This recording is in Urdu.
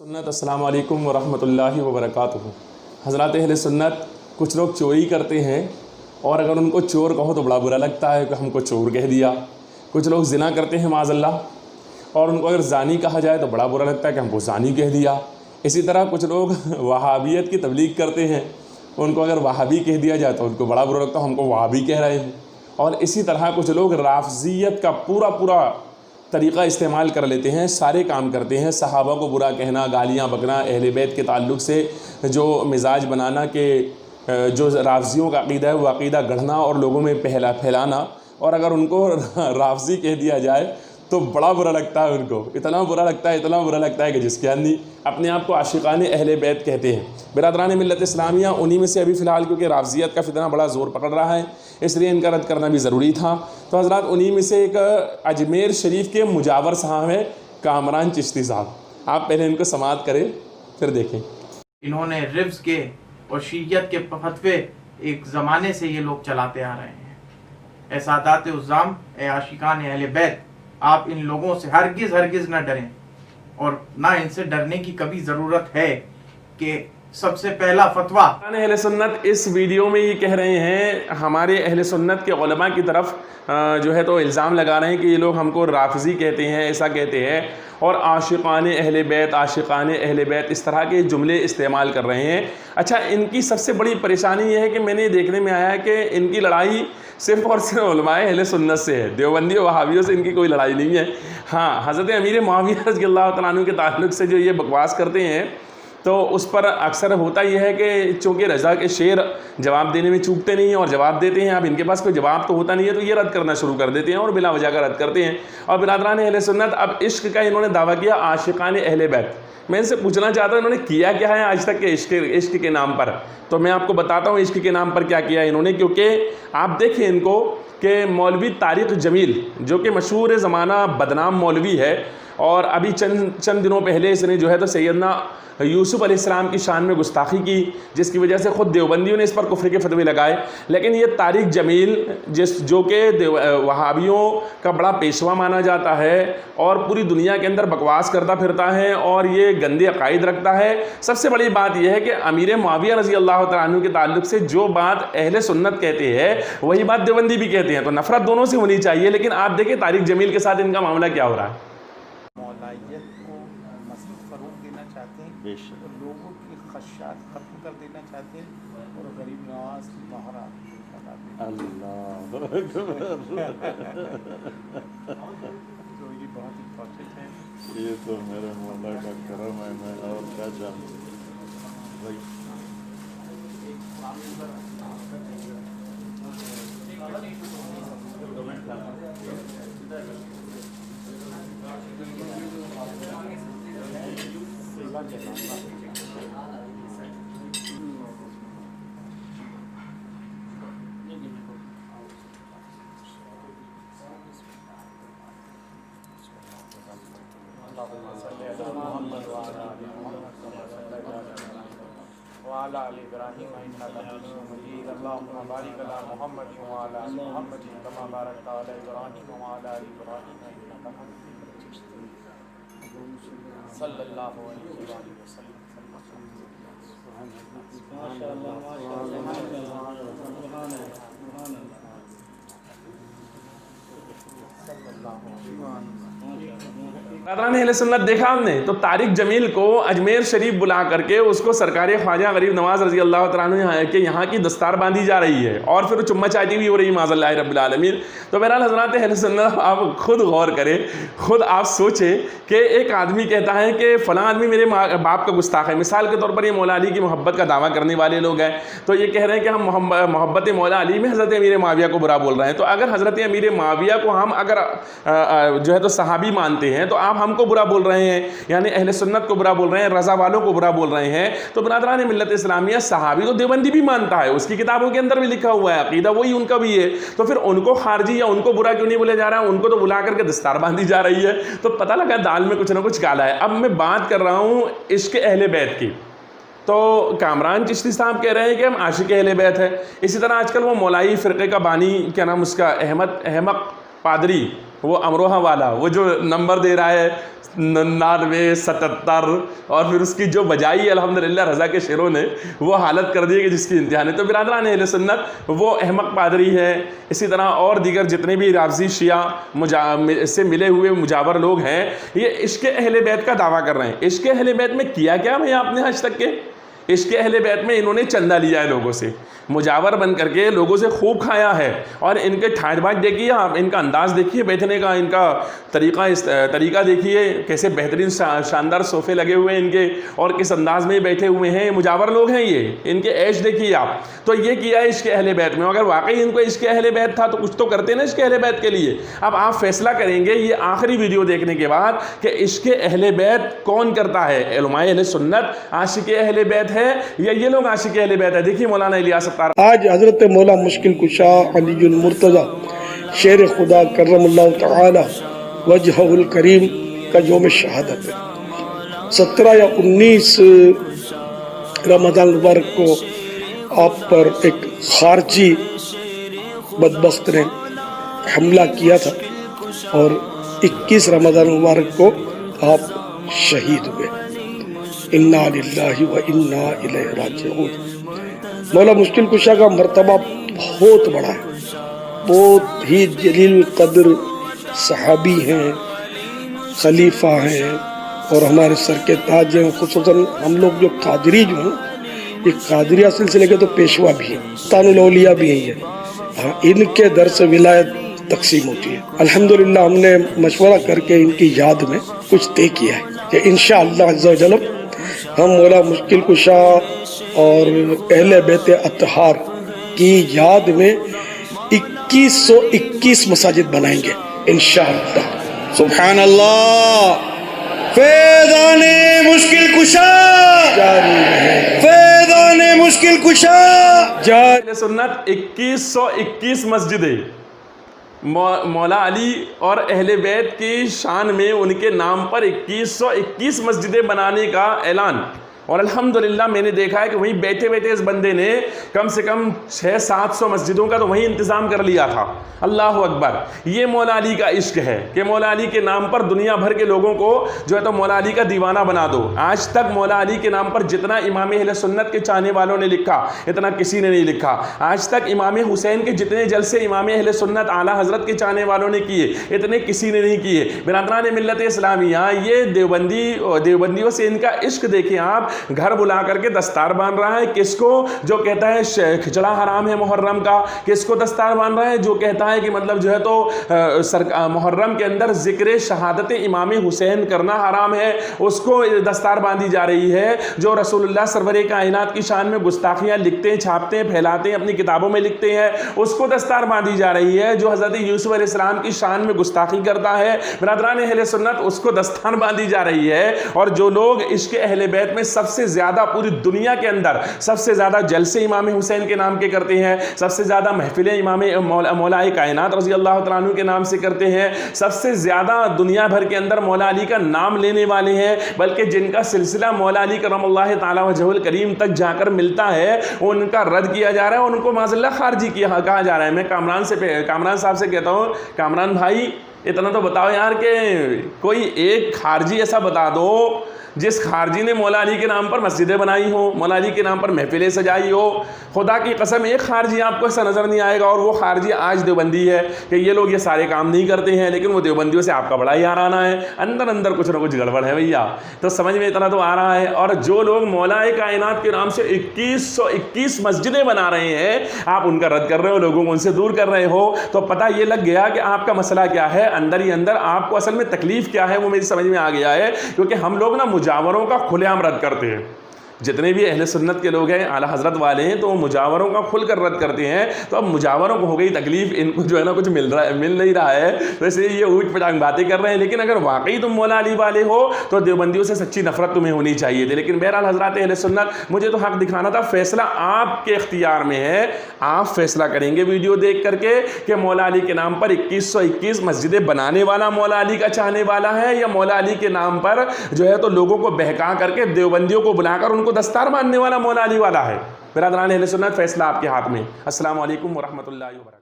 سنت السلام علیکم ورحمۃ اللہ وبرکاتہ۔ حضرات اہل سنت، کچھ لوگ چوری کرتے ہیں اور اگر ان کو چور کہو تو بڑا برا لگتا ہے کہ ہم کو چور کہہ دیا۔ کچھ لوگ زنا کرتے ہیں معاذ اللہ اور ان کو اگر زانی کہا جائے تو بڑا برا لگتا ہے کہ ہم کو زانی کہہ دیا۔ اسی طرح کچھ لوگ وہابیت کی تبلیغ کرتے ہیں، ان کو اگر وہابی کہہ دیا جائے تو ان کو بڑا برا لگتا ہے ہم کو وہابی کہہ رہے ہیں۔ اور اسی طرح کچھ لوگ رافضیت کا پورا طریقہ استعمال کر لیتے ہیں، سارے کام کرتے ہیں، صحابہ کو برا کہنا، گالیاں بکنا، اہل بیت کے تعلق سے جو مزاج بنانا کہ جو رافضیوں کا عقیدہ ہے وہ عقیدہ گڑھنا اور لوگوں میں پھیلانا، اور اگر ان کو رافضی کہہ دیا جائے تو بڑا برا لگتا ہے، ان کو اتنا برا لگتا ہے کہ جس کے اندھی اپنے آپ کو عاشقان اہل بیت کہتے ہیں۔ برادران ملت اسلامیہ، انہی میں سے ابھی فی الحال کیونکہ رافضیت کا فتنہ بڑا زور پکڑ رہا ہے اس لیے ان کا رد کرنا بھی ضروری تھا، تو حضرات انہی میں سے ایک اجمیر شریف کے مجاور صاحب ہیں کامران چشتی صاحب، آپ پہلے ان کو سماعت کریں پھر دیکھیں۔ انہوں نے رفض کے اور شیعیت کے فتوے ایک زمانے سے یہ لوگ چلاتے آ رہے ہیں۔ اے سادات عظام، اے عاشقان اہل بیت، آپ ان لوگوں سے ہرگز نہ ڈریں، اور نہ ان سے ڈرنے کی کبھی ضرورت ہے کہ سب سے پہلا فتویٰ اہل سنت اس ویڈیو میں یہ کہہ رہے ہیں، ہمارے اہل سنت کے علماء کی طرف جو ہے تو الزام لگا رہے ہیں کہ یہ لوگ ہم کو رافضی کہتے ہیں، ایسا کہتے ہیں، اور عاشقان اہل بیت اس طرح کے جملے استعمال کر رہے ہیں۔ اچھا، ان کی سب سے بڑی پریشانی یہ ہے کہ میں نے دیکھنے میں آیا ہے کہ ان کی لڑائی صرف اور صرف علماء اہل سنت سے ہے، دیوبندی و وہابیوں سے ان کی کوئی لڑائی نہیں ہے۔ ہاں، حضرت امیر معاویہ رضی اللہ تعالیٰ عنہ کے تعلق سے جو یہ بکواس کرتے ہیں تو اس پر اکثر ہوتا یہ ہے کہ چونکہ رضا کے شعر جواب دینے میں چوکتے نہیں ہیں اور جواب دیتے ہیں، اب ان کے پاس کوئی جواب تو ہوتا نہیں ہے تو یہ رد کرنا شروع کر دیتے ہیں اور بلا وجہ کا رد کرتے ہیں۔ اور برادران اہل سنت، اب عشق کا انہوں نے دعویٰ کیا عاشقان اہل بیت۔ میں ان سے پوچھنا چاہتا ہوں انہوں نے کیا کیا ہے آج تک کے عشق کے نام پر، تو میں آپ کو بتاتا ہوں عشق کے نام پر کیا کیا ہے انہوں نے، کیونکہ آپ دیکھیں ان کو کہ مولوی طارق جمیل جو کہ مشہور زمانہ بدنام مولوی ہے، اور ابھی چند دنوں پہلے اس نے جو ہے تو سیدنا یوسف علیہ السلام کی شان میں گستاخی کی، جس کی وجہ سے خود دیوبندیوں نے اس پر کفر کے فتوے لگائے۔ لیکن یہ طارق جمیل جو کہ وہابیوں کا بڑا پیشوا مانا جاتا ہے اور پوری دنیا کے اندر بکواس کرتا پھرتا ہے اور یہ گندے عقائد رکھتا ہے، سب سے بڑی بات یہ ہے کہ امیر معاویہ رضی اللہ تعالیٰ عنہ کے تعلق سے جو بات اہل سنت کہتے ہیں وہی بات دیوبندی بھی کہتے ہیں، تو نفرت دونوں سے ہونی چاہیے۔ لیکن آپ دیکھیں طارق جمیل کے ساتھ ان کا معاملہ کیا ہو رہا ہے۔ مولائیت کو مزید فروغ دینا چاہتے ہیں اور لوگوں کی خدشات ختم کر دینا چاہتے ہیں اور غریب نواز مہرا اللہ تو یہ بہت امپورٹنٹ ہے۔ یہ تو میرے مولا کا کرم ہے، میں اور کیا جانتا بھائی۔ وعلى آل إبراهيم إنك حميد مجيد اللهم بارك على محمد وعلى آل محمد كما باركت على إبراهيم وعلى آل إبراهيم إنك حميد مجيد صلى الله عليه وسلم۔ ما شاء الله برادران اہل سنت، دیکھا ہم نے تو طارق جمیل کو اجمیر شریف بلا کر کے اس کو سرکار خواجہ غریب نواز رضی اللہ تعالیٰ عنہ کے یہاں کی دستار باندھی جا رہی ہے اور پھر چمہ چاٹی بھی ہو رہی ہے معاذ اللہ رب العالمین۔ تو بہرحال حضرات اہل سنت، آپ خود غور کریں، خود آپ سوچیں کہ ایک آدمی کہتا ہے کہ فلاں آدمی میرے باپ کا گستاخ ہے، مثال کے طور پر یہ مولا علی کی محبت کا دعویٰ کرنے والے لوگ ہیں، تو یہ کہہ رہے ہیں کہ ہم محبت مولا علی میں حضرت امیر معاویہ کو برا بول رہے ہیں۔ تو اگر حضرت امیر معاویہ کو ہم اگر جو ہے تو صحابی مانتے ہیں تو آپ ہم کو برا بول رہے ہیں، یعنی اہل سنت کو برا بول رہے ہیں، رضا والوں کو برا بول رہے ہیں۔ تو برادران ملت اسلامیہ، صحابی تو دیوبندی بھی مانتا ہے، اس کی کتابوں کے اندر بھی لکھا ہوا ہے، عقیدہ وہی ان کا بھی ہے، تو پھر ان کو خارجی یا ان کو برا کیوں نہیں بولے جا رہا ہے؟ ان کو تو بلا کر کے دستار باندھی جا رہی ہے، تو پتہ لگا دال میں کچھ نہ کچھ کالا ہے۔ اب میں بات کر رہا ہوں عشق اہل بیت کی، تو کامران چشتی صاحب کہہ رہے ہیں کہ ہم عاشق اہل بیت ہے۔ اسی طرح آج کل وہ مولائی فرقے کا بانی، کیا نام اس کا، احمق پادری، وہ امروہہ والا، وہ جو نمبر دے رہا ہے 99 77، اور پھر اس کی جو بجائی ہے الحمدللہ رضا کے شیروں نے وہ حالت کر دی کہ جس کی انتہا نہیں۔ تو برادران اہل سنت وہ احمق پادری ہے، اسی طرح اور دیگر جتنے بھی رافضی شیعہ سے ملے ہوئے مجاور لوگ ہیں، یہ عشق اہل بیت کا دعویٰ کر رہے ہیں۔ عشق اہل بیت میں کیا کیا بھئی آپ نے آج تک کے؟ عشق اہل بیت میں انہوں نے چندہ لیا ہے لوگوں سے، مجاور بن کر کے لوگوں سے خوب کھایا ہے، اور ان کے ٹھاٹ باٹ دیکھیے آپ، ان کا انداز دیکھیے بیٹھنے کا، ان کا طریقہ دیکھیے، کیسے بہترین شاندار صوفے لگے ہوئے ہیں ان کے، اور کس انداز میں بیٹھے ہوئے ہیں، مجاور لوگ ہیں یہ، ان کے عیش دیکھیے آپ۔ تو یہ کیا ہے عشق اہل بیت میں، اگر واقعی ان کو عشق اہل بیت تھا تو کچھ تو کرتے نا عشق اہل بیت کے لیے۔ اب آپ فیصلہ کریں گے یہ آخری ویڈیو دیکھنے کے بعد کہ عشق اہل بیت کون کرتا ہے، علماء اہل سنت عاشق اہل بیت ہے یا یہ لوگ عاشق اہل بیت ہے؟ دیکھیے مولانا الیاس اتار۔ آج حضرت مولا مشکل کشا علی المرتضی شیر خدا کرم اللہ تعالی وجہ الکریم کا یوم شہادت ہے۔ 17 یا 19 رمضان المبارک کو آپ پر ایک خارجی بدبخت نے حملہ کیا تھا، اور 21 رمضان المبارک کو آپ شہید ہوئے۔ انا للہ و انا الیہ راجعون۔ مولا مشکل کشا کا مرتبہ بہت بڑا ہے، بہت ہی جلیل قدر صحابی ہیں، خلیفہ ہیں، اور ہمارے سر کے تاج ہیں۔ خصوصاً ہم لوگ جو قادری جو ہیں، یہ قادریہ سلسلے کے تو پیشوا بھی ہیں، سلطان الاولیاء بھی ہیں یہ، ان کے در سے ولایت تقسیم ہوتی ہے۔ الحمدللہ ہم نے مشورہ کر کے ان کی یاد میں کچھ طے کیا ہے کہ انشاءاللہ عز و جل ہم مولا مشکل کشا اور اہل بیت اطہار کی یاد میں 2121 مساجد بنائیں گے انشاءاللہ۔ سبحان اللہ۔ فیضان مشکل کشا جاری رہے، فیضان مشکل کشا جاری۔ اہل سنت 2121 مسجدیں مولا علی اور اہل بیت کی شان میں ان کے نام پر 2121 مسجدیں بنانے کا اعلان، اور الحمدللہ میں نے دیکھا ہے کہ وہیں بیٹھے بیٹھے اس بندے نے کم سے کم 600-700 مسجدوں کا تو وہیں انتظام کر لیا تھا۔ اللہ اکبر۔ یہ مولا علی کا عشق ہے کہ مولا علی کے نام پر دنیا بھر کے لوگوں کو جو ہے تو مولا علی کا دیوانہ بنا دو۔ آج تک مولا علی کے نام پر جتنا امام اہل سنت کے چاہنے والوں نے لکھا اتنا کسی نے نہیں لکھا۔ آج تک امام حسین کے جتنے جلسے امام اہل سنت اعلیٰ حضرت کے چاہنے والوں نے کیے اتنے کسی نے نہیں کیے۔ برادران ملت اسلامیہ، یہ دیوبندیوں سے ان کا عشق دیکھیں آپ، گھر بلا کر کے دستار باندھ رہا ہے، کس کو جو کہتا ہے کھچڑا حرام ہے محرم کا، کس کو دستار باندھ رہا ہے جو کہتا ہے کہ مطلب جو ہے تو محرم کے اندر ذکر شہادت امام حسین کرنا حرام ہے، اس کو دستار باندھی جا رہی ہے۔ جو رسول اللہ سرور کائنات کی شان میں گستاخیاں لکھتے ہیں، چھاپتے ہیں، پھیلاتے ہیں، اپنی کتابوں میں لکھتے ہیں، اس کو دستار باندھی جا رہی ہے۔ جو حضرت یوسف علیہ السلام کی شان میں گستاخی کرتا ہے برادران اہل سنت، اس کو دستار باندھی جا رہی ہے۔ اور جو لوگ عشق اہل بیت میں سب سے زیادہ پوری دنیا کے اندر سب سے زیادہ جلسے امام حسین کے نام کے کرتے ہیں، سب سے زیادہ محفلیں امام مولا کائنات رضی اللہ تعالیٰ عنہ کے نام سے کرتے ہیں، سب سے زیادہ دنیا بھر کے اندر مولا علی کا نام لینے والے ہیں، بلکہ جن کا سلسلہ مولا علی کرم اللہ تعالیٰ وجہ الکریم تک جا کر ملتا ہے ان کا رد کیا جا رہا ہے، ان کو معاذ اللہ خارجی کہا جا رہا ہے۔ میں کامران صاحب سے کہتا ہوں، کامران بھائی اتنا تو بتاؤ یار کہ کوئی ایک خارجی ایسا بتا دو جس خارجی نے مولا علی کے نام پر مسجدیں بنائی ہو، مولا علی کے نام پر محفلیں سجائی ہو۔ خدا کی قسم ایک خارجی آپ کو ایسا نظر نہیں آئے گا، اور وہ خارجی آج دیوبندی ہے کہ یہ لوگ یہ سارے کام نہیں کرتے ہیں، لیکن وہ دیوبندیوں سے آپ کا بڑا ہی آرانہ ہے، اندر کچھ نہ کچھ گڑبڑ ہے بھیا۔ تو سمجھ میں اتنا تو آ رہا ہے۔ اور جو لوگ مولا کائنات کے نام سے 2121 مسجدیں بنا رہے ہیں، آپ ان کا رد کر رہے ہو، لوگوں کو ان سے دور کر رہے ہو، تو پتہ یہ لگ گیا کہ آپ کا مسئلہ کیا ہے، اندر ہی اندر آپ کو اصل میں تکلیف کیا ہے وہ میری سمجھ میں آ گیا ہے۔ کیونکہ ہم لوگ نا مجاوروں کا کھلے عام رد کرتے ہیں، جتنے بھی اہل سنت کے لوگ ہیں اعلیٰ حضرت والے ہیں تو وہ مجاوروں کا کھل کر رد کرتے ہیں۔ تو اب مجاوروں کو ہو گئی تکلیف، ان کو جو ہے نا کچھ مل نہیں رہا ہے، تو اس لیے یہ اوٹ پٹانگ باتیں کر رہے ہیں۔ لیکن اگر واقعی تم مولا علی والے ہو تو دیوبندیوں سے سچی نفرت تمہیں ہونی چاہیے تھی۔ لیکن بہرحال حضرات اہل سنت، مجھے تو حق دکھانا تھا، فیصلہ آپ کے اختیار میں ہے، آپ فیصلہ کریں گے ویڈیو دیکھ کر کے کہ مولا علی کے نام پر 2121 مسجدیں بنانے والا مولا علی کا چاہنے والا ہے، یا مولا علی کے نام پر جو ہے تو لوگوں کو بہکا کر کے دیوبندیوں کو بلا کر ان کو دستار باندھنے والا مولا علی والا ہے۔ برادران اہل سنت، فیصلہ آپ کے ہاتھ میں۔ السلام علیکم ورحمۃ اللہ وبرکاتہ۔